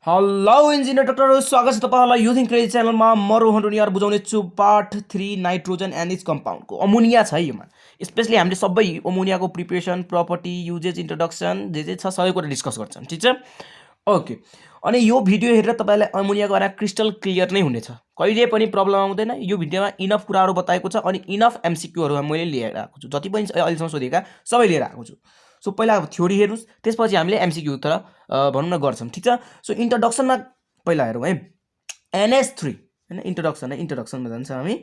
Hello engineer डाक्टरहरू, स्वागत छ तपाईँहरूलाई युथिङ क्रेजी च्यानलमा। म रोहन रुनियार बुझाउने छु पार्ट 3 नाइट्रोजन एन्ड इट्स कम्पाउन्डको। अमोनिया छ योमा, स्पेसली हामीले सबै अमोनियाको प्रिपरेसन, प्रपर्टी, युजेज, इन्ट्रोडक्सन जे छ सबै कुरा डिस्कस गर्छौँ, ठिक छ। ओके, अनि यो भिडियो हेरेर तपाईँलाई अमोनियाको बारेमा क्रिस्टल क्लियर नै हुनेछ, कहिले पनि प्रब्लम आउँदैन। यो भिडियोमा इनफ कुराहरू बताएको छ अनि इनफ एमसिक्यूहरू मैले लिएर आएको छु, जति पनि अहिलेसम्म सोधेका सबै लिएर आएको छु। सो पहिला थ्योरी हेर्नुहोस्, त्यसपछि हामीले एमसिक्यू तर भनौँ न गर्छौँ, ठिक छ। सो इन्ट्रोडक्सनमा पहिला हेरौँ है, NH3 होइन, इन्ट्रोडक्सनमा जान्छ हामी।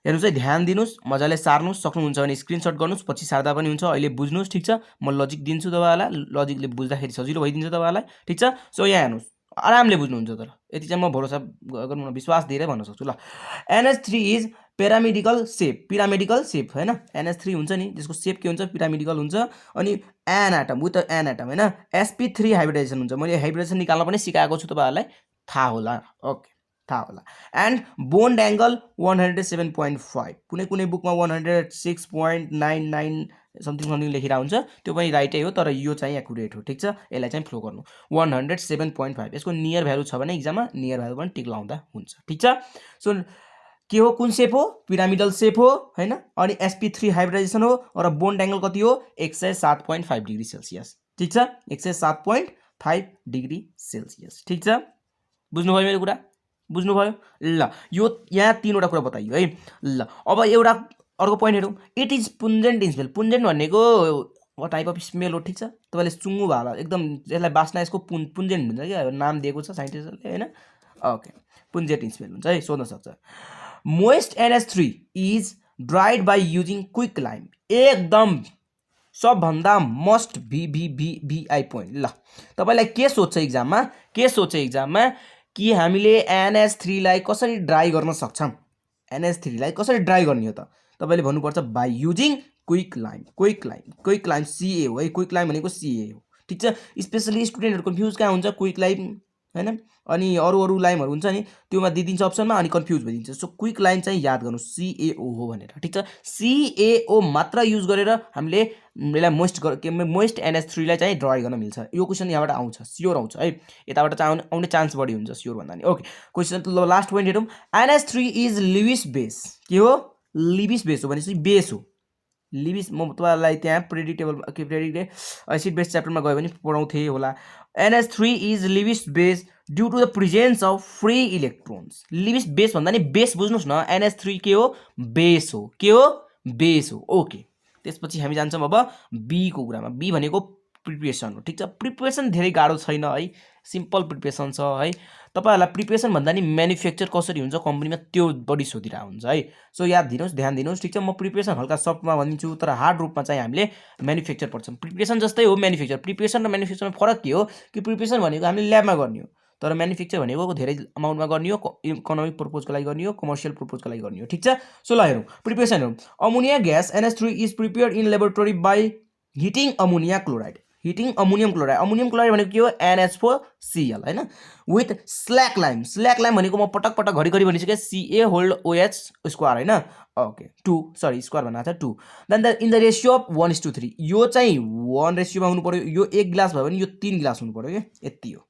हेर्नुहोस् है, ध्यान दिनुहोस्, मजाले सार्नुहोस्, सक्नुहुन्छ भने स्क्रिनसट गर्नुहोस्, पछि सार्दा पनि हुन्छ। अहिले बुझ्नुहोस्, ठिक छ। म लजिक दिन्छु तपाईँहरूलाई, लजिकले बुझ्दाखेरि सजिलो भइदिन्छ तपाईँहरूलाई, ठिक छ। सो यहाँ हेर्नुहोस्, आरामले बुझ्नुहुन्छ, तर यति चाहिँ म भरोसा गर्नु न, विश्वास दिएर भन्न सक्छु ल। NH3 इज पिरामिडिकल सेप होइन। NH3 हुन्छ नि, त्यसको सेप के हुन्छ, पिरामिडिकल हुन्छ। अनि N atom with N atom होइन, sp3 हाइब्रिडाइजेसन हुन्छ। मैले हाइब्रिडाइजेसन निकाल्न पनि सिकाएको छु, तपाईँहरूलाई थाहा होला। ओके, थाहा होला। एन्ड बोन्ड एङ्गल 107.5, कुनै बुकमा 106.99 समथिङ लेखिरहेको हुन्छ, त्यो पनि राइटै हो, तर यो चाहिँ एकुरेट हो, ठिक छ। यसलाई चाहिँ फ्लो गर्नु 107.5, यसको नियर भ्यालु छ भने इक्जाममा नियर भ्यालु पनि टिक लाउँदा हुन्छ, ठिक छ। सो के हो, कुन सेप हो, पिरामिडल सेप हो होइन। अनि sp3 हाइब्रिडाइजेसन हो र बोन्ड एङ्गल कति हो, 107.5 डिग्री सेल्सियस, ठिक छ। 107.5 डिग्री सेल्सियस, ठिक छ। बुझ्नुभयो मेरो कुरा, बुझ्नुभयो ल। यो यहाँ तीनवटा कुरा बताइयो है ल। अब एउटा अर्को पोइन्ट हेरौँ, इट इज पुन्जेन्ट इन स्मेल। पुन्जेन्ट भनेको टाइप अफ स्मेल हो, ठिक छ। तपाईँले सुँगु भयो होला, एकदम यसलाई बास्ना यसको पुन्जेन्ट भन्छ क्या, नाम दिएको छ साइन्टिस्टहरूले होइन। ओके, पुन्जेन्ट इन स्मेल हुन्छ है, सोध्न सक्छ। Moist NH3 is dried by using quick lime. एकदम सबभन्दा मस्ट VI पोइन्ट ल। तपाईँलाई के सोध्छ इक्जाममा, कि हामीले NH3 लाई कसरी ड्राई गर्न सक्छौँ। NH3 लाई कसरी ड्राई गर्ने हो त, तपाईँले भन्नुपर्छ by using quick Lime CA हो है। क्विक लाइम भनेको CA हो, ठिक छ। स्पेसली स्टुडेन्टहरू कन्फ्युज कहाँ हुन्छ, क्विक लाइम होइन अनि अरू लाइमहरू हुन्छ नि, त्योमा दिइदिन्छ अप्सनमा अनि कन्फ्युज भइदिन्छ। सो क्विक लाइम चाहिँ याद गर्नु CAO हो भनेर, ठिक छ। CAO मात्र युज गरेर हामीले यसलाई मोइस्ट NH3 लाई चाहिँ ड्राई गर्न मिल्छ। यो क्वेसन यहाँबाट आउँछ, स्योर आउँछ है, यताबाट चाहिँ आउने चान्स बढी हुन्छ स्योर भन्दा नि। ओके, क्वेसन ल, लास्ट पोइन्ट हेरौँ। NH3 is Lewis base. के हो, लिविस बेस हो भनेपछि बेस हो। लिविस म तपाईँलाई त्यहाँ प्रेडिक्टेबल एसिड बेस च्याप्टरमा गयो भने पढाउँथे होला। NH3 is Lewis base due to the presence of free electrons. Lewis base भन्दा नि बेस बुझ्नुहोस् न, NH3 के हो, बेस हो। के हो, बेस हो। ओके, त्यसपछि हामी जान्छौँ अब B को कुरामा। B भनेको प्रिपरेसन हो, ठिक छ। प्रिपरेसन धेरै गाह्रो छैन है, सिम्पल प्रिपरेसन छ है। तपाईँहरूलाई प्रिपरेसन भन्दा नि म्यानुफ्याक्चर कसरी हुन्छ कम्पनीमा त्यो बढी सोधिरहेको हुन्छ है। सो याद दिनुहोस्, ध्यान दिनुहोस्, ठिक छ। म प्रिपरेसन हल्का सफ्टमा भनिदिन्छु, तर हार्ड रूपमा चाहिँ हामीले म्यानुफ्याक्चर पढ्छौँ। प्रिपरेसन जस्तै हो म्यानुफ्याक्चर। प्रिपरेसन र म्यानुफ्याक्चरमा फरक के हो, कि प्रिपरेसन भनेको हामीले ल्याबमा गर्ने हो, तर म्यानुफ्याक्चर भनेको धेरै अमाउन्टमा गर्ने हो, इकोनोमिक पर्पोजको लागि गर्ने हो, कमर्सियल पर्पोजको लागि गर्ने हो, ठिक छ। सो ल हेरौँ प्रिपरेसन हेरौँ। Ammonia gas NH3 is prepared in laboratory by heating ammonia chloride. Heating ammonium chloride. Ammonium chloride भनेको के हो, NH4Cl होइन, with slack lime. Slack lime भनेको म पटक घरिघरि भनिसकेँ, CaOH स्क्वायर होइन। ओके, 2 स्क्वायर भन्नु छ 2। Then in the ratio of 1:3। यो चाहिँ 1 रेसियोमा हुनु पर्यो। यो 1 गिलास भयो भने यो 3 गिलास हुनु पर्यो क्या, यति हो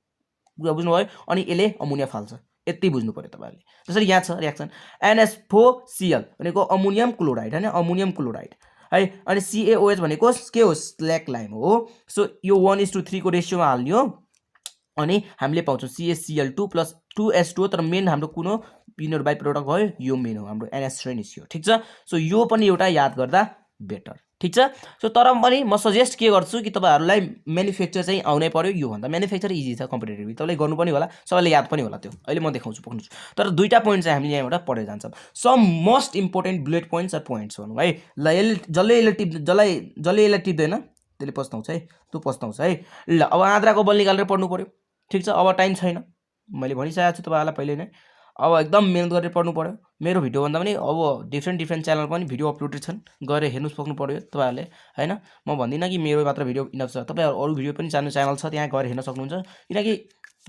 कुरा, बुझ्नुभयो। अनि यसले अमोनिया फाल्छ, यति बुझ्नु पर्यो तपाईँहरूले। जसरी यहाँ छ रियाक्सन, NH4Cl भनेको अमोनियम क्लोराइड होइन, अमोनियम क्लोराइड है। अनि CaOH भनेको के हो, स्ल्याक लाइम हो। सो यो 1:3 को रेसियोमा हाल्ने हो, अनि हामीले पाउँछौँ CaCl2 + 2H2, तर मेन हाम्रो कुन हो, यिनीहरू बाई प्रोडक्ट भयो, यो मेन हो हाम्रो NH3 निस्क्यो, ठिक छ। सो यो पनि एउटा याद गर्दा बेटर, ठिक छ। सो तर पनि म सजेस्ट के गर्छु कि तपाईँहरूलाई म्यानुफ्याक्चर चाहिँ आउनै पर्यो। यो भन्दा म्यानुफ्याक्चर इजी छ कम्पिटेटिभ, तपाईँले गर्नु पनि होला, सबैले याद पनि होला। त्यो अहिले म देखाउँछु, पक्नु। तर दुईवटा पोइन्ट चाहिँ हामीले यहाँबाट पढेर जान्छौँ। Some most important bullet points र पोइन्ट्स भनौँ है ल। जसले यसलाई टिप्दैन त्यसले पस्ताउँछ है, त्यो पस्ताउँछ है ल। अब आन्द्राको बल निकालेर पढ्नु पर्यो, ठिक छ। अब टाइम छैन, मैले भनिसकेको छु तपाईँहरूलाई पहिले नै। अब एकदम मेहनत गरेर पढ्नु पर्यो। मेरो भिडियो भन्दा पनि अब डिफ्रेन्ट च्यानल पनि भिडियो अपलोडेड छन्, गएर हेर्नु सक्नु पर्यो तपाईँहरूले होइन। म भन्दिनँ कि मेरो मात्र भिडियो इनफ छ, तपाईँहरू अरू भिडियो पनि च्यानल छ, त्यहाँ गएर हेर्न सक्नुहुन्छ। किनकि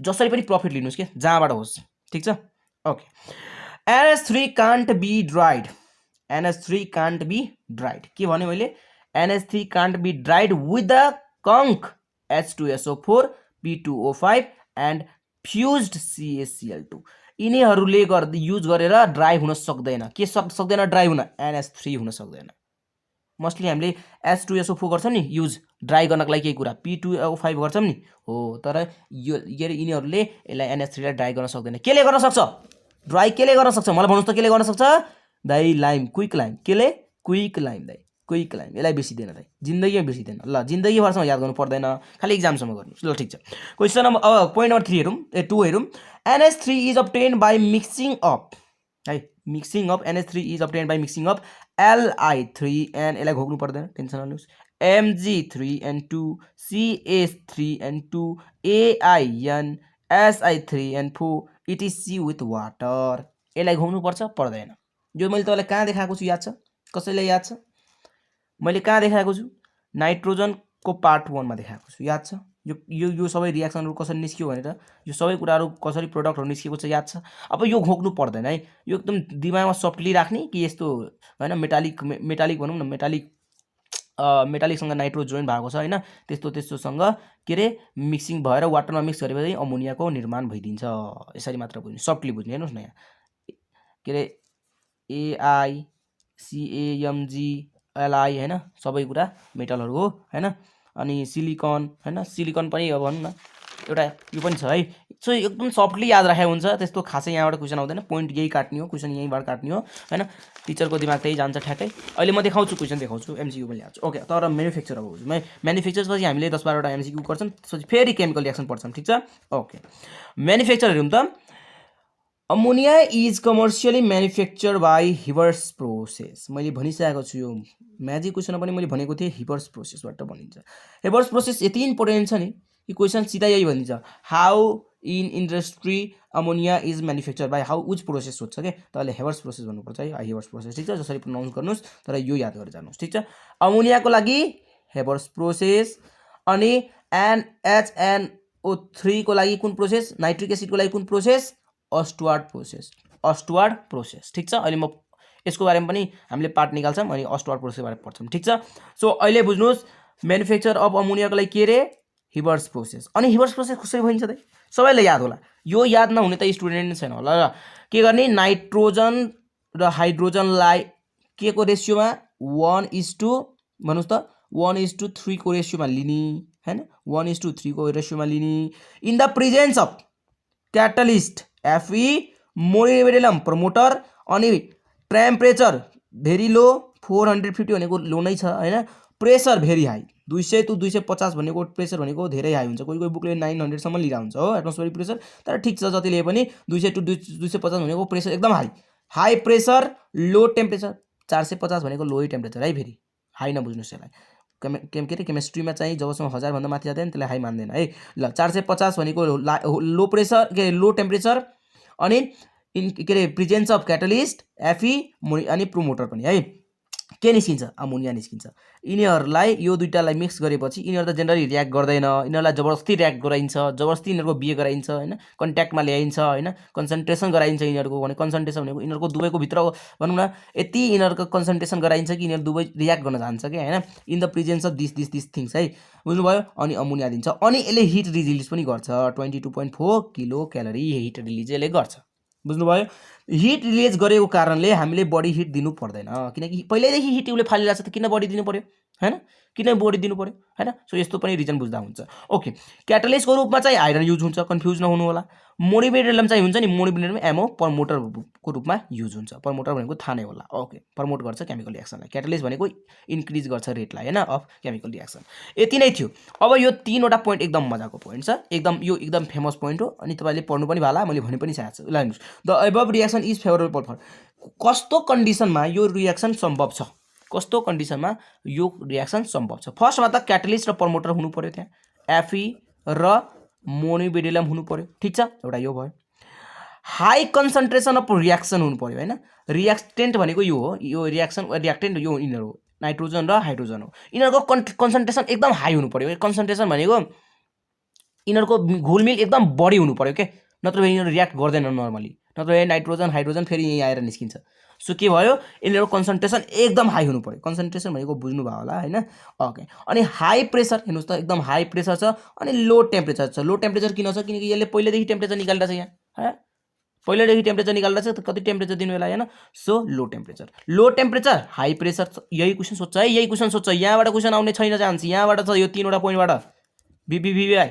जसरी पनि प्रफिट लिनुहोस् कि जहाँबाट होस्, ठिक छ। Okay, NH3 can't be dried. NH3 can't be dried के भने मैले, NH3 can't be dried with the conc H2SO4 P2O5 and fused CaCl2 यिनीहरूले युज गरेर ड्राई हुन सक्दैन। के सक्दैन ड्राई हुन? NH3 हुन सक्दैन। मोस्टली हामीले H2SO4 गर्छौँ नि युज ड्राई गर्नको लागि केही कुरा, P2O5 गर्छौँ नि हो, तर यो यिनीहरूले यसलाई NH3 लाई ड्राई गर्न सक्दैन। केले गर्न सक्छ? ड्राई केले गर्न सक्छ? मलाई भन्नुहोस् त केले गर्न सक्छ? दाइ लाइम, क्विक लाइम। केले? क्विक लाइम दाइ, क्विक लाइम। यसलाई बिर्सिदैन दाइ, जिन्दगीमा बिर्सिदैन। ल जिन्दगीभरसम्म याद गर्नु पर्दैन, खालि एक्जामसम्म गर्नुहोस्। ल ठिक छ। क्वेसन नम्बर पोइन्ट नम्बर 3 हेरौँ, 2 हेरौँ। NH3 is obtained by mixing up है, mixing of NH3 is obtained by mixing up Li3N, यसलाई घोक्नु पर्दैन, टेन्सन नलिनुहोस्, Mg3N2 CH3N2 AIN SI3N4 etc with water, यसलाई घोक्नु पर्छ पर्दैन? यो मैले तपाईँलाई कहाँ देखाएको छु याद छ? कसैलाई याद छ? मैले कहाँ देखाएको छु? नाइट्रोजनको पार्ट 1 मा देखाएको छु, याद छ? यो सबै रियाक्सनहरु कसरी निस्कियो भनेर, यो सबै कुराहरु कसरी प्रोडक्टहरु निस्किएको छ याद छ? अब यो घोक्नु पर्दैन है, यो एकदम दिमागमा सफ्टली राख्ने कि यस्तो हैन, मेटालिक भनौं न, मेटालिकसँग नाइट्रो जोइन भएको छ हैन, त्यस्तोसँग के रे मिक्सिङ भएर वाटरमा मिक्स गरेपछि अमोनियाको निर्माण भइदिन्छ। यसरी मात्र बुझ्नु, सफ्टली बुझ्नु। हेर्नुस् न यहाँ के रे AiCAMgLi हैन, सबै कुरा मेटलहरु हो हैन। अनि सिलिकन हैन, सिलिकन पनि अब भनौं न एउटा यो पनि छ है। सो एकदम सफ्टली याद राखेको हुन्छ, त्यस्तो खासै यहाँबाट क्वेशन आउँदैन, पोइन्ट यही काट्ने हो, क्वेशन यहीँबाट काट्ने हो हैन। टिचरको दिमाग त्यही जान्छ ठ्याक्कै। अहिले म देखाउँछु, क्वेशन देखाउँछु, MCQ पनि ल्याउँछु। ओके, तर म्यानुफ्याक्चर अब बुझ्नु है। म्यानुफ्याक्चर पछि हामीले 10-12 वटा MCQ गर्छौं, त्यसपछि फेरि केमिकल रिएक्सन पढ्छौं, ठीक छ? ओके, म्यानुफ्याक्चर हेरौँ त। Ammonia is commercially manufacture by Haber's process. मैले भनिसकेको छु, यो म्याजिक क्वेसनमा पनि मैले भनेको थिएँ हिवर्स प्रोसेसबाट बनिन्छ। हिवर्स प्रोसेस यति इम्पोर्टेन्ट छ नि कि क्वेसन सिधा यही भनिन्छ, how in industry ammonia is manufacture by, how was process सोध्छ के, तपाईँले हिवर्स प्रोसेस भन्नुपर्छ है, हिवर्स प्रोसेस, ठीक छ? जसरी प्रोनाउन्स गर्नुहोस्, तर यो याद गरेर जानुहोस्, ठीक छ? अमोनियाको लागि हिवर्स प्रोसेस, अनि NHNO3 को लागि कुन प्रोसेस, नाइट्रिक एसिडको लागि कुन प्रोसेस, अस्टुवार्ड प्रोसेस, अस्टुवार्ड प्रोसेस, ठीक छ? अहिले म यसको बारेमा पनि हामीले पार्ट निकाल्छौं अनि अस्टुवार्ड प्रोसेस बारे पढ्छौं, ठीक छ? सो अहिले बुझ्नुहोस्, म्यानुफ्याक्चर अफ अमोनियाको लागि के रे, हिवर्स प्रोसेस। अनि हिवर्स प्रोसेस कसरी भइन्छ त? सबैलाई याद होला, यो याद नहुने त स्टुडेन्ट छैन होला र। के गर्ने, नाइट्रोजन र हाइड्रोजनलाई के को रेशियोमा, 1:, भन्नुस् त 1:3 को रेशियोमा लिने हैन, 1:3 को रेशियोमा लिने in the presence of catalyst Fe, molybdenum promoter, अनि टेम्परेचर भेरी लो, 450 भनेको लो नै छ हैन, प्रेसर भेरी हाई, 200 to 250 भनेको प्रेसर भनेको धेरै हाई हुन्छ, कोही बुकले 900 सम्म लिएर हुन्छ हो एटमोस्फेरिक प्रेसर, तर ठीक छ जति लिए पनि 200 to 250 भनेको प्रेसर एकदम high, high pressure low temperature, 450 भनेको लो टेम्परेचर है, फेरि हाई नबुझ्नुस् यसलाई। केमिस्ट्रीमा चाहिँ जबसम्म 1000 भन्दा माथि जाँदैन त्यसलाई हाई मान्दैन है। ल 450 भनेको लो प्रेसर के लो टेम्परेचर, अनि के रे प्रेजेन्स अफ क्याटलिस्ट Fe अनि प्रोमोटर पनि है, के निस्किन्छ, अमोनिया निस्किन्छ। यिनीहरूलाई यो दुईटालाई मिक्स गरेपछि यिनीहरू त जेनरली रियाक्ट गर्दैन, यिनीहरूलाई जबरजस्ती रियाक्ट गराइन्छ, जबरजस्ती यिनीहरूको बिहे गराइन्छ हैन, कन्ट्याक्टमा ल्याइन्छ हैन, कन्सन्ट्रेसन गराइन्छ यिनीहरूको। भने कन्सन्ट्रेसन भनेको यिनीहरूको दुवैको भित्र भनौँ न यति यिनीहरूको कन्सन्ट्रेसन गराइन्छ कि यिनीहरू दुवै रियाक्ट गर्न जान्छ के हैन, in the presence of this things है, बुझ्नुभयो? अनि अमोनिया दिन्छ, अनि यसले हिट रिलिज पनि गर्छ, 22.4 किलो क्यालोरी हिट रिलिज यसले गर्छ, बुझ्नुभयो? हिट रिलिज गरेको कारणले हामीले बडी हिट दिनु पर्दैन, किनकि पहिल्यैदेखि हिट उसले फालिरहेको छ त किन बडी दिनु पर्यो हैन, किन बडी दिनु पर्यो हैन। सो यस्तो पनि रिजन बुझ्दा हुन्छ। ओके, क्याटलिस्टको रूपमा चाहिँ आइरन युज हुन्छ, कन्फ्युज नहुनु होला। मोलिबेडेनम चाहिँ हुन्छ नि, मोलिबेडेनम एमो प्रमोटरको रूपमा युज हुन्छ, प्रमोटर भनेको थाहा नै होला। ओके, प्रमोट गर्छ केमिकल रिएक्सनलाई, क्याटलिस्ट भनेको इन्क्रिज गर्छ रेटलाई हैन अफ केमिकल रिएक्सन। यति नै थियो। अब यो 3वटा पोइन्ट एकदम मजाको पोइन्ट छ, एकदम यो एकदम फेमस पोइन्ट हो, अनि तपाईले पढ्नु पनि होला, मैले भने पनि सकेको छु। ल हेर्नुस्, the above reaction is favourable for, कस्तो कन्डिसनमा यो रिएक्सन सम्भव छ, कस्तो कन्डिसनमा यो रिएक्सन सम्भव छ। फर्स्टमा त क्याटलिस्ट र प्रमोटर हुनु पर्यो, त्यहाँ Fe र मोलिबेडेनम हुनु पर्यो, ठीक छ? एउटा यो भयो। हाई कन्सन्ट्रेसन अफ रिएक्सन हुनु पर्यो हैन, रिएक्टेन्ट भनेको यो हो, यो रिएक्टेन्ट यो यिनीहरू हो, नाइट्रोजन र हाइड्रोजन हो, यिनीहरूको कन्सन्ट्रेसन एकदम हाई हुनु पर्यो। कन्सन्ट्रेसन भनेको यिनीहरूको घुलमिल एकदम बढी हुनु पर्यो के, नत्र यिनीहरू रिएक्ट गर्दैन नर्मली, नत्र यो नाइट्रोजन हाइड्रोजन फेरि यहीँ आएर निस्किन्छ। सो के भयो, यिनीहरूको कन्सन्ट्रेसन एकदम हाई हुनु पऱ्यो। कन्सन्ट्रेसन भनेको बुझ्नुभयो होला होइन। ओके, अनि हाई प्रेसर हेर्नुहोस् त, एकदम हाई प्रेसर छ अनि लो टेम्परेचर छ। लो टेम्परेचर किन छ, किनकि यसले पहिल्यैदेखि टेम्परेचर निकालिरहेको छ यहाँ, पहिल्यैदेखि टेम्परेचर निकालिरहेको छ। कति टेम्परेचर दिनु बेला होइन। सो लो टेम्परेचर हाई प्रेसर। यही क्वेसन सोध्छ है, यही क्वेसन सोध्छ। यहाँबाट क्वेसन आउने छैन चान्स, यहाँबाट छ यो 3वटा पोइन्टबाट। बिबिबिआई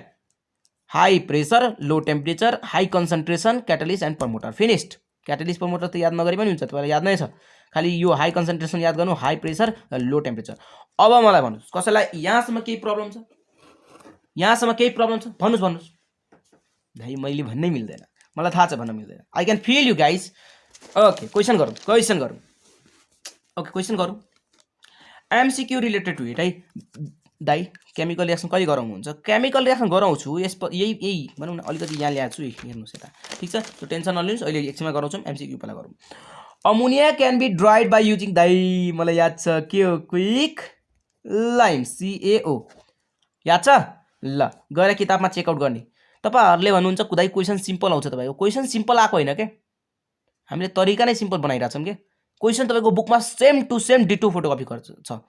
high pressure, low temperature, high concentration, catalyst and promoter. Finished. Catalyst promoter त याद नगरे पनि हुन्छ, तपाईँलाई याद नै छ। खालि यो हाई कन्सन्ट्रेसन याद गर्नु, हाई प्रेसर, लो टेम्परेचर। अब मलाई भन्नुहोस् कसैलाई यहाँसम्म केही प्रब्लम छ, यहाँसम्म केही प्रब्लम छ भन्नुहोस्। भाइ मैले भन्नै मिल्दैन, मलाई थाहा छ भन्न मिल्दैन। I can feel you guys. Okay, question गरौँ। ओके, क्वेसन गरौँ। एमसिक्यू रिलेटेड टु इट है दाइ। केमिकल रिएक्सन कहिले गराउनुहुन्छ? केमिकल रिएक्सन गराउँछु। यही भनौँ न, अलिकति यहाँ ल्याएको छु, हेर्नुहोस् यता, ठिक छ। त्यो टेन्सन नलिनुहोस्, अहिले एकछिनमा गराउँछौँ। एमसिक्यू पहिला गरौँ। Ammonia can be dried by using, दाइ मलाई याद छ, के हो, क्विक लाइम, CaO, याद छ? ल गएर किताबमा चेकआउट गर्ने। तपाईँहरूले भन्नुहुन्छ दाइ क्वेसन सिम्पल आउँछ तपाईँको। क्वेसन सिम्पल आएको होइन क्या, हामीले तरिका नै सिम्पल बनाइरहेको छौँ क्या। क्वेसन तपाईँको बुकमा same to same ditto photocopy छ।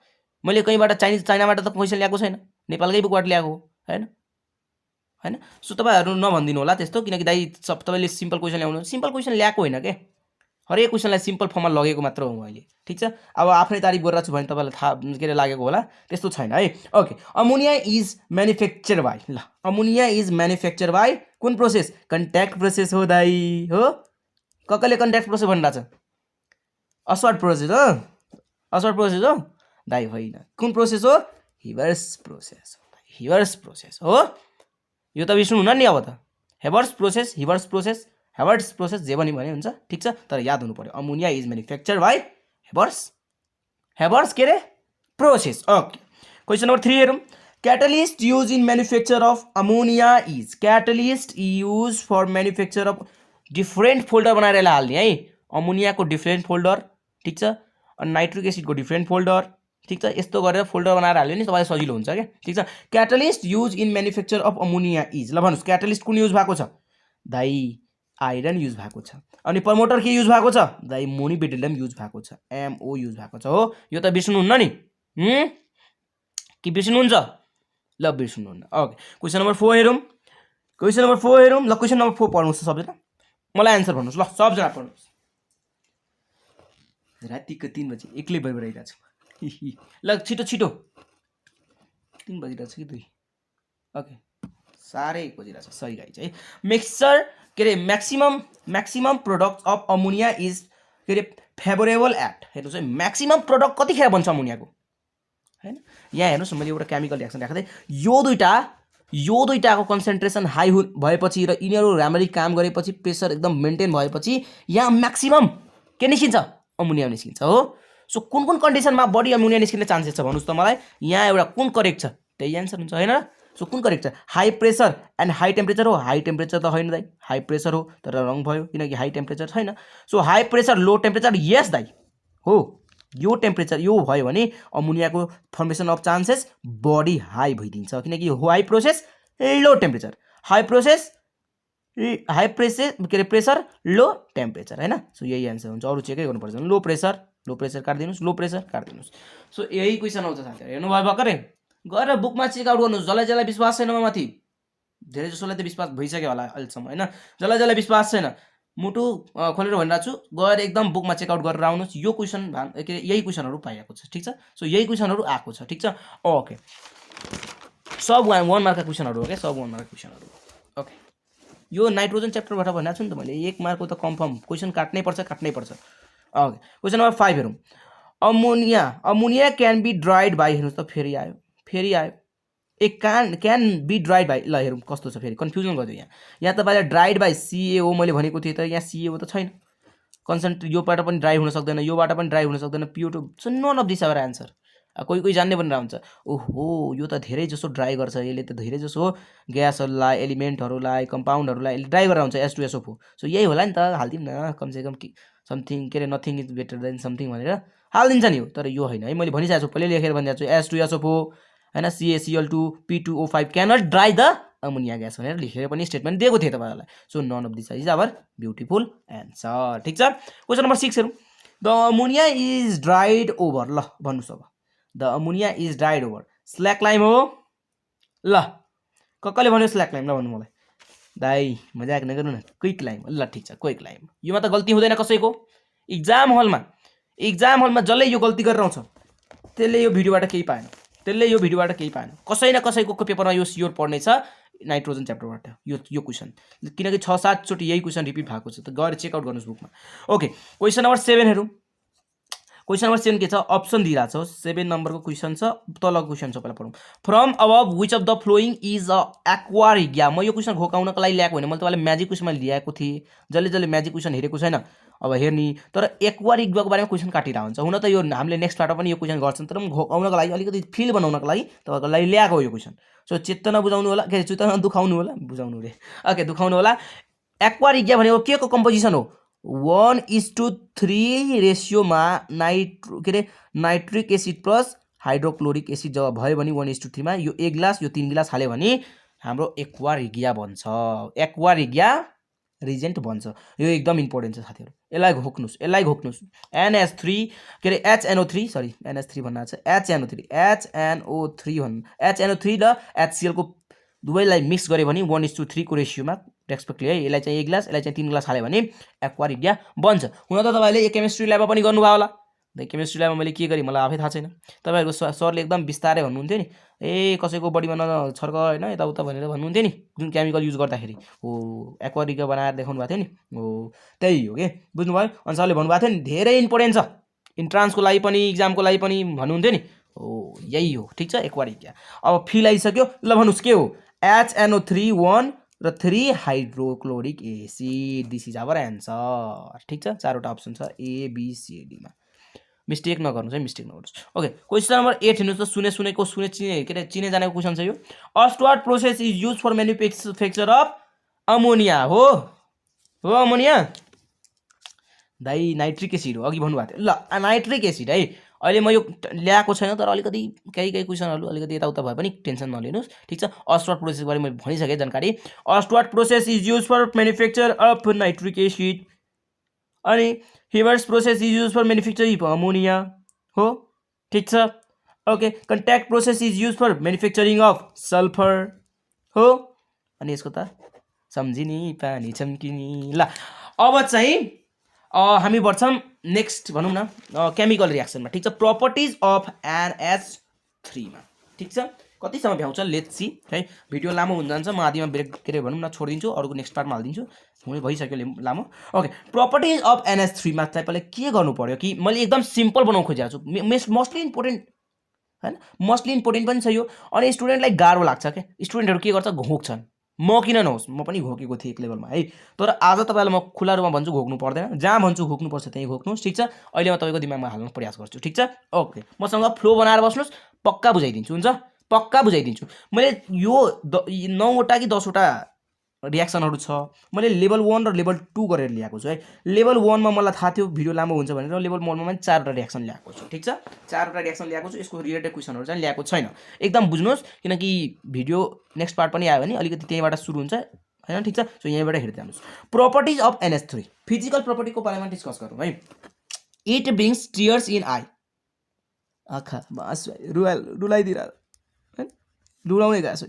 मैले कहीँबाट चाइनाबाट त क्वेसन ल्याएको छैन, नेपालकै बुकबाट ल्याएको होइन। सो तपाईँहरू नभनिदिनु होला त्यस्तो, किनकि दाइ तपाईँले सिम्पल क्वेसन ल्याउनु, सिम्पल क्वेसन ल्याएको होइन क्या। हरेक क्वेसनलाई सिम्पल फर्ममा लगेको मात्र हो मैले, ठिक छ। अब आफ्नै तारिफ गरिरहेको छु भने तपाईँलाई थाहा के अरे लागेको होला, त्यस्तो छैन है। Okay, ammonia is manufacture by, ल अमोनिया इज म्यानुफ्याक्चर बाई कुन प्रोसेस? कन्ट्याक्ट प्रोसेस हो दाइ, हो। कसले कन्ट्याक्ट प्रोसेस भनिरहेको छ? असर्ट प्रोसेस हो, असर्ट प्रोसेस हो दाइ, होइन। कुन प्रोसेस हो? हिवर्स प्रोसेस हो। यो त बिर्सनु हुन नि अब त। हेवर्स प्रोसेस जे पनि भने हुन्छ, ठिक छ। तर याद हुनु पर्यो, ammonia is manufacture by Haber's के अरे प्रोसेस। ओके, क्वेसन नम्बर 3 हेरौँ। Catalyst use in manufacture of ammonia is, catalyst use for manufacture of, different folder बनाएर यसलाई हाल्ने है। अमोनियाको डिफ्रेन्ट फोल्डर, ठिक छ, अनि नाइट्रिक एसिडको डिफ्रेन्ट फोल्डर, ठिक छ। यस्तो गरेर फोल्डर बनाएर हाल्यो भने तपाईँलाई सजिलो हुन्छ क्या, ठिक छ। Catalyst use in manufacture of ammonia is, ल भन्नुहोस् क्याटालिस्ट कुन युज भएको छ? दाइ आइरन युज भएको छ। अनि प्रमोटर के युज भएको छ? दाइ मोनिबेडिलम युज भएको छ, MO युज भएको छ, हो। यो त बिर्सनुहुन्न नि, कि बिर्सनुहुन्छ? ल बिर्सनुहुन्न। ओके, क्वेसन नम्बर 4 हेरौँ। ल क्वेसन नम्बर 4 पढ्नुहोस् सबजना, मलाई एन्सर भन्नुहोस्। ल सबजना पढ्नुहोस्। रातिको 3 बजी एक्लै भइरहेको छु। ल छिटो 3 बजिरहेको छ कि 2? ओके, साह्रै 1 बजिरहेको छ, सही गाइज है। मिक्सचर के अरे maximum product of ammonia is के अरे फेभरेबल एट, हेर्नुहोस् है, म्याक्सिमम प्रोडक्ट कतिखेर बन्छ अमोनियाको होइन। यहाँ हेर्नुहोस्, मैले एउटा केमिकल रिएक्सन राखेको थिएँ। यो दुईटाको कन्सन्ट्रेसन हाई भएपछि र यिनीहरू राम्ररी काम गरेपछि, प्रेसर एकदम मेन्टेन भएपछि यहाँ म्याक्सिमम के निस्किन्छ? अमोनिया निस्किन्छ, हो। सो कुन कन्डिसनमा बढी अमोनिया निस्किने चान्सेस छ भन्नुहोस् त मलाई। यहाँ एउटा कुन करेक्ट छ, त्यही एन्सर हुन्छ होइन। सो कुन करेक्ट छ? High pressure and high temperature हो। हाई टेम्परेचर त होइन दाइ, हाई प्रेसर हो, तर रङ भयो किनकि हाई टेम्परेचर छैन। So high pressure low temperature, yes दाइ हो। यो टेम्परेचर यो भयो भने अमोनियाको फर्मेसन अफ चान्सेस बढी हाई भइदिन्छ, किनकि high process low temperature, high pressure के अरे प्रेसर लो टेम्परेचर होइन। सो यही एन्सर हुन्छ, अरू चेकै गर्नुपर्छ। लो प्रेसर काटिदिनुहोस्, लो प्रेसर काटिदिनुहोस्। सो यही क्वेसन आउँछ साथीहरू, हेर्नुभयो भर्खरै गएर बुकमा चेकआउट गर्नुहोस्। जसलाई विश्वास छैन म माथि, धेरै जसोलाई त विश्वास भइसक्यो होला अहिलेसम्म होइन। जसलाई विश्वास छैन मुटु खोलेर भनिरहेको छु, गएर एकदम बुकमा चेकआउट गरेर आउनुहोस्। यो क्वेसन के अरे यही क्वेसनहरू पाइएको छ, ठिक छ। सो यही क्वेसनहरू आएको छ, ठिक छ। ओके, सब 1 मार्कका क्वेसनहरू हो क्या, सब 1 मार्कका क्वेसनहरू। ओके, यो नाइट्रोजन च्याप्टरबाट भनेको छु नि त मैले, 1 मार्कको त कन्फर्म क्वेसन काट्नै पर्छ। ओके, क्वेसन नम्बर 5 हेरौँ। Ammonia can be dried by, हेर्नुहोस् त फेरि आयो। क्यान बी ड्राइड बाई, ल हेरौँ कस्तो छ, फेरि कन्फ्युजन गरिदियो यहाँ तपाईँले ड्राइड बाई CaO मैले भनेको थिएँ, तर यहाँ CaO त छैन। योबाट पनि ड्राई हुन सक्दैन, योबाट पनि ड्राई हुन सक्दैन, PO2। So none of this our answer. कोही जान्ने भनेर हुन्छ, ओहो यो त धेरै जसो ड्राई गर्छ, यसले त धेरै जसो ग्यासहरूलाई, एलिमेन्टहरूलाई, कम्पाउन्डहरूलाई ड्राई गरेर हुन्छ, H2SO4। सो यही होला नि त, हालिदिउँ न कमसेकम समथिङ के अरे nothing is better than something भनेर हालिदिन्छ नि। तर यो होइन है, मैले भनिसकेको छु, पहिले लेखेर भनिदिएको छु, H2SO4 होइन, CaCl2, P2O5 cannot dry the ammonia gas भनेर लेखेर पनि स्टेटमेन्ट दिएको थिएँ तपाईँहरूलाई। So none of this is our beautiful answer. ठिक छ। क्वेसन नम्बर 6 हेरौँ। The ammonia is dried over. ल भन्नुहोस् अब the ammonia is dried over slaked lime हो। ल कसले भन्यो स्ल्याक लाइम? ल भन्नु मलाई। दाइ मजाक नगर्नु न। क्विक लाइम। ल ठिक छ क्विक लाइम। योमा त गल्ती हुँदैन कसैको। इक्जाम हलमा जसले यो गल्ती गरेर आउँछ त्यसले यो भिडियोबाट केही पाएन, कसै न कसैको पेपरमा यो स्योर पढ्ने छ नाइट्रोजन च्याप्टरबाट यो क्वेसन, किनकि 6-7 चोटि यही क्वेसन रिपिट भएको छ। त गएर चेकआउट गर्नुहोस् बुकमा। ओके क्वेसन नम्बर 7 हेरौँ। क्वेसन नम्बर 7 के छ? अप्सन दिइरहेको छ। 7 नम्बरको क्वेसन छ। तलको क्वेसन छ पहिला पढौँ। From above which of the following is a aqua regia. म यो क्वेसन घोकाउनको लागि ल्याएको होइन, मैले तपाईँलाई म्याजिक क्वेसनमा ल्याएको थिएँ। जसले म्याजिक क्वेसन हेरेको छैन अब हेर्ने। तर एक्वारिगियाको बारेमा क्वेसन काटिरहेको हुन्छ। हुन त यो हामीले नेक्स्ट पार्टमा पनि यो क्वेसन गर्छन्, तर घोकाउनको लागि अलिकति फिल बनाउनको लागि तपाईँको लागि ल्याएको यो क्वेसन। सो चेतना बुझाउनु होला, के चेतना दुखाउनु होला, बुझाउनु रे। ओके दुखाउनु होला। एक्वारिगिया भनेको के को कम्पोजिसन हो? 1:3 रेसियोमा nitric acid plus hydrochloric acid जब भयो भने 1:3 मा यो 1 गिलास यो 3 गिलास हाल्यो भने हाम्रो एक्वारिगिया बन्छ। एक्वारिगिया रिजेन्ट बन्छ। यो एकदम इम्पोर्टेन्ट छ साथीहरु। यसलाई घोक्नुस्। NH3 के रे HNO3 सरी NH3 भन्नु छ HNO3 भन्नु। HNO3 र HCl को दुवैलाई मिक्स गरे भने 1:3 को रेशियोमा रेस्पेक्टली है। यसलाई चाहिँ 1 गिलास यसलाई चाहिँ 3 गिलास हाल्यो भने एक्वारिगिया बन्छ। हुन त तपाईले यो केमिस्ट्री ल्याबमा पनि गर्नुभयो होला। द केमिस्ट्री ल्याबमा मैले के गरे मलाई आफै थाहा छैन। तपाईहरुको सरले एकदम बिस्तारै भन्नुहुन्थ्यो नि, ए कसैको बडीमा नछर्क हैन यताउता भनेर भन्नुहुन्थ्यो नि, जुन केमिकल युज गर्दाखेरि हो एक्वारिगिया बनाएर देखाउनु भएको थियो नि। हो त्यही हो के, बुझ्नुभयो? अनि सरले भन्नुभएको थियो नि धेरै इम्पोर्टेन्ट छ इन्ट्रान्सको लागि पनि एक्जामको लागि पनि भन्नुहुन्थ्यो नि। हो यही हो। ठीक छ एक्वारिगिया। अब फिल आइसक्यो। ल भन्नुस् के हो? HNO3 1 र 3 hydrochloric acid. This is our answer. ठीक छ। चारवटा अप्सन छ A B C D मा। मिस्टेक नगर्नुस् है, मिस्टेक नगर्नुस्। ओके क्वेशन नम्बर 8 हेर्नुस् त। चिने जानेको क्वेशन छ यो। Ostwald process is use for manufacture of ammonia. हो अमोनिया दाइ नाइट्रिक एसिड हो। अघि भन्नुभएको थियो। ल नाइट्रिक एसिड है। अहिले म यो ल्याएको छैन, तर अलिकति केही क्वेसनहरु अलिकति यताउता भए पनि टेन्सन नलिनुस्। ठीक छ। अस्टवार्ड प्रोसेस बारे मैले भनिसके जानकारी। Ostwald process is use for manufacture of nitric acid अनि Haber's process is use for manufacturing of ammonia. हो ठीक छ। Okay contact process is use for manufacturing of sulphur. हो अनि यसको त सम्झिनी पानी चम्किनी। ल अब चाहिँ हामी बढ्छौँ नेक्स्ट भनौँ न केमिकल रियाक्सनमा। ठीक छ। प्रपर्टिज अफ NH3 मा। ठीक छ। कतिसम्म भ्याउँछ लेट्स सी है। भिडियो लामो हुन जान्छ, म आदिमा ब्रेक के रे भनौँ न छोडिदिन्छु, अरूको नेक्स्ट पार्टमा हालिदिन्छु। हुने भइसक्यो लामो। ओके प्रपर्टिज अफ NH3 मा चाहिँ पहिला के गर्नु पर्यो कि मैले एकदम सिम्पल बनाउन खोजेको छु। मोस्टली इम्पोर्टेन्ट हैन, मोस्टली इम्पोर्टेन्ट पनि छ यो। अनि स्टुडेन्टलाई गाह्रो लाग्छ के, स्टुडेन्टहरु के गर्छ घोक्छन्। म किन नहोस्, म पनि घोकेको थिएँ एक लेभलमा है। तर आज तपाईलाई म खुला रूपमा भन्छु घोक्नु पर्दैन। जहाँ भन्छु घोक्नु पर्छ त्यही घोक्नुस्। ठीक छ। अहिले म तपाईको दिमागमा हाल्न प्रयास गर्छु। ठीक छ। ओके मसँग फ्लो बनाएर बस्नुस्, पक्का बुझाइदिन्छु। हुन्छ पक्का बुझाइदिन्छु। मैले यो 9वटा कि 10वटा रियाक्सनहरु छ। मैले लेभल 1 र लेभल 2 गरेर ल्याएको छु है। लेभल 1 मा मलाई थाहा थियो भिडियो लामो हुन्छ भनेर लेभल 1 मा पनि 4वटा रियाक्सन ल्याएको छु। ठीक छ। 4वटा रियाक्सन ल्याएको छु। यसको रिलेटेड क्वेशनहरु चाहिँ ल्याएको छैन। एकदम बुझ्नुस्, किनकि भिडियो नेक्स्ट पार्ट पनि आयो भने अलिकति त्यहीबाट सुरु हुन्छ हैन। ठीक छ। सो यहीँबाट हेर्दै जानुस्। प्रपर्टिज अफ NH3 फिजिकल प्रपर्टीको बारेमा डिस्कस गरौँ है। It brings tears in eye. आँखा बास रुलाइदिरा हैन, रुलाउने गास।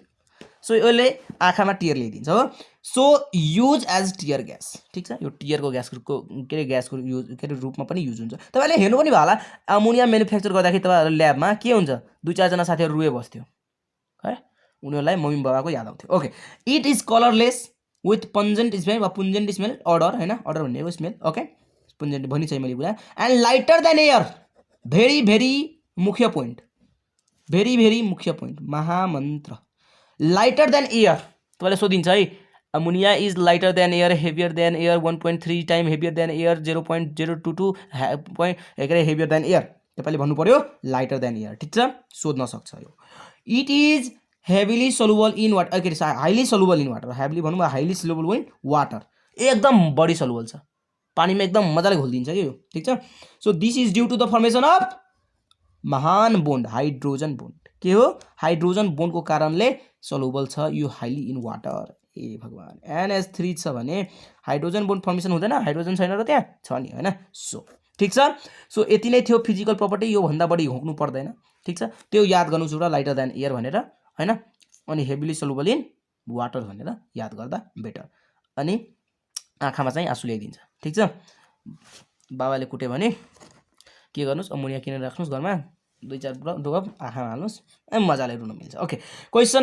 सो यसले आँखामा टियर ल्याइदिन्छ। हो so use as tear gas. ठीक छ। यो टियरको ग्यासको के रे ग्यासको युज के रे रूपमा पनि युज हुन्छ। तपाईले हेर्नु पनि भयो होला अमोनिया म्यानुफ्याक्चर गर्दाखेरि तपाईहरु ल्याबमा के हुन्छ 2-4 जना साथीहरु रुए बस्थ्यो है, उनीहरुलाई मम्मी बाबाको याद आउँथ्यो। Okay it is colourless with pungent smell वा पुन्जेन्ट स्मेल अडर हैन, अडर भन्नेको स्मेल। ओके पुन्जेन्ट भनि चाहिँ मैले कुरा। And lighter than air. Very मुख्य पोइन्ट, भेरी मुख्य पोइन्ट महामन्त्र। लाइटर देन एयर तपाईले सोधिन्छ है। Ammonia is lighter than air, heavier than air, 1.3 time heavier than air, 0.022 heavier than air. तपाईले भन्नु पर्यो लाइटर देन एयर। ठीक छ। सोध्न सक्छ यो। It is heavily soluble in water, के highly soluble in water. Heavily भनौँ हाइली सल्युबल इन वाटर, एकदम बढी सल्युबल छ पानीमा, एकदम मजाले घोल्दिन्छ के यो। ठीक छ। So this is due to the formation of महान बोन्ड हाइड्रोजन बोन्ड। के हो हाइड्रोजन बोन्डको कारणले सल्युबल छ यो हाइली इन वाटर। ए भगवान, NH3 छ भने हाइड्रोजन बोन्ड फर्मेसन हुँदैन, हाइड्रोजन छैन र त्यहाँ छ नि हैन। सो ठीक छ। सो यति नै थियो फिजिकल प्रपर्टी, यो भन्दा बढी घोक्नु पर्दैन। ठीक छ, त्यो याद गर्नुछु र लाइटर देन एयर भनेर हैन, अनि हेभिली सल्युबल इन वाटर भनेर याद गर्दा बेटर। अनि आँखामा चाहिँ आँसु ल्याइदिन्छ। ठीक छ, बाबाले कुट्यो भने के गर्नुस्, अमोनिया किनेर राख्नुस् घरमा, 2-4 ढोका आँखामा हाल्नुस्, मजाले रुन मिल्छ। ओके, क्वेसन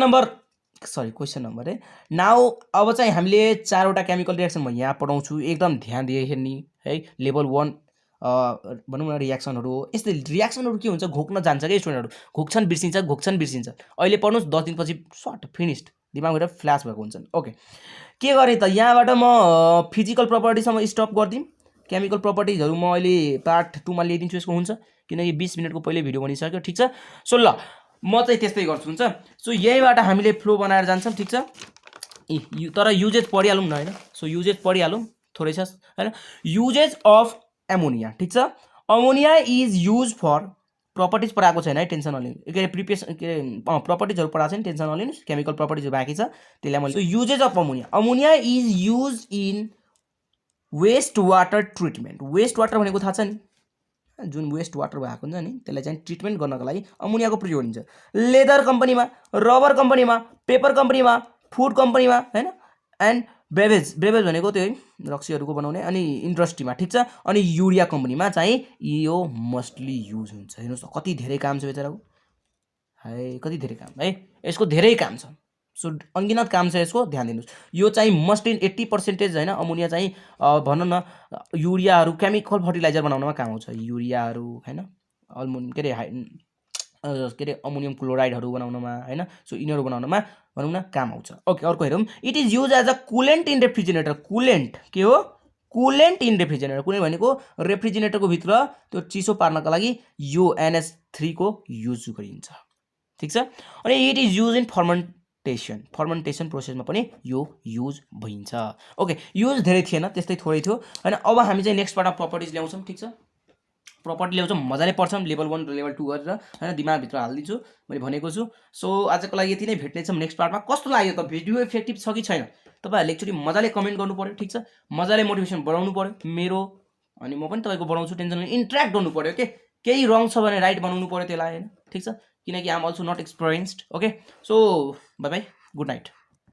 नम्बर है नाउ। अब चाहिँ हामीले 4वटा केमिकल रिएक्सन म यहाँ पढाउँछु, एकदम ध्यान दिए हेर्ने है। लेभल 1 भनौँ न रिएक्सनहरू हो। यस्तै रिएक्सनहरू के हुन्छ, घोक्न जान्छ क्या स्टुडेन्टहरू, घोक्छन् बिर्सिन्छ। अहिले पढ्नुहोस्, 10 दिनपछि सर्ट फिनिस्ड, दिमागबाट फ्ल्यास भएको हुन्छन्। ओके, के गरेँ त, यहाँबाट म फिजिकल प्रपर्टीसम्म स्टप गरिदिउँ। केमिकल प्रपर्टिजहरू म अहिले पार्ट 2 मा ल्याइदिन्छु, यसको हुन्छ, किनकि 20 मिनटको पहिले भिडियो बनिसक्यो। ठीक छ, सो ल म चाहिँ त्यस्तै गर्छु, हुन्छ। सो यहीँबाट हामीले फ्लो बनाएर जान्छौँ। ठीक छ, तर युजेज पढिहालौँ न होइन। सो युजेज पढिहालौँ थोरै छ होइन। Uses of ammonia. ठीक छ, ammonia is use for properties पढाएको छैन है, टेन्सन नलिनु। के अरे प्रिपेरेसन, के अरे प्रपर्टिजहरू पढाएको छैन, टेन्सन नलिनुहोस्। केमिकल प्रपर्टिजहरू बाँकी छ, त्यसलाई मैले। So uses of ammonia. Ammonia is use in waste water treatment. Waste water भनेको थाहा छ नि, जुन वेस्ट वाटर भएको हुन्छ नि, त्यसलाई चाहिँ ट्रिटमेन्ट गर्नको लागि अमोनियाको प्रयोग हुन्छ। लेदर कम्पनीमा, रबर कम्पनीमा, पेपर कम्पनीमा, फुड कम्पनीमा हैन, एन्ड बेभेज भनेको त्यो है रक्सीहरूको बनाउने, अनि इन्डस्ट्रीमा। ठीक छ, अनि युरिया कम्पनीमा चाहिँ यो मोस्टली युज हुन्छ। हेर्नुहोस् त कति धेरै काम छ बेचाराको है, कति धेरै काम है, यसको धेरै काम छ। सो अनगिनत काम छ यसको, ध्यान दिनुहोस्। यो चाहिँ मस्ट इन 80% होइन, अमोनिया चाहिँ भनौँ न युरियाहरू केमिकल फर्टिलाइजर बनाउनमा काम आउँछ। युरियाहरू होइन, के अरे अमोनियम क्लोराइडहरू बनाउनमा होइन, सो यिनीहरू बनाउनमा भनौँ न काम आउँछ। ओके, अर्को हेरौँ। It is use as a coolant in refrigerator. Coolant के हो, कुलेन्ट इन रेफ्रिजरेटर। कुलेन्ट भनेको रेफ्रिजरेटरको भित्र त्यो चिसो पार्नका लागि यो NH3 को युज गरिन्छ। ठीक छ, अनि it is use in fermentation प्रोसेसमा पनि यो युज भइन्छ। ओके, युज धेरै थिएन, त्यस्तै थोरै थियो होइन। अब हामी चाहिँ नेक्स्ट पार्ट अफ प्रपर्टिज ल्याउँछौँ। ठीक छ, प्रपर्टी ल्याउँछौँ, मजाले पढ्छौँ, लेभल 1 र लेभल 2 गरेर होइन, दिमागभित्र हालिदिन्छु मैले भनेको छु। सो आजको लागि यति नै, भेट्नेछौँ नेक्स्ट पार्टमा। कस्तो लाग्यो त, भिडियो इफेक्टिभ छ कि छैन, तपाईँहरूले एकचोटि मजाले कमेन्ट गर्नु पऱ्यो। ठीक छ, मजाले मोटिभेसन बढाउनु पऱ्यो मेरो, अनि म पनि तपाईँको बढाउँछु, टेन्सन इन्ट्र्याक्ट गर्नु पऱ्यो। के केही रङ छ भने राइट बनाउनु पऱ्यो त्यसलाई होइन। ठीक छ, किनकि I'm also not experienced. Okay, so bye bye, good night.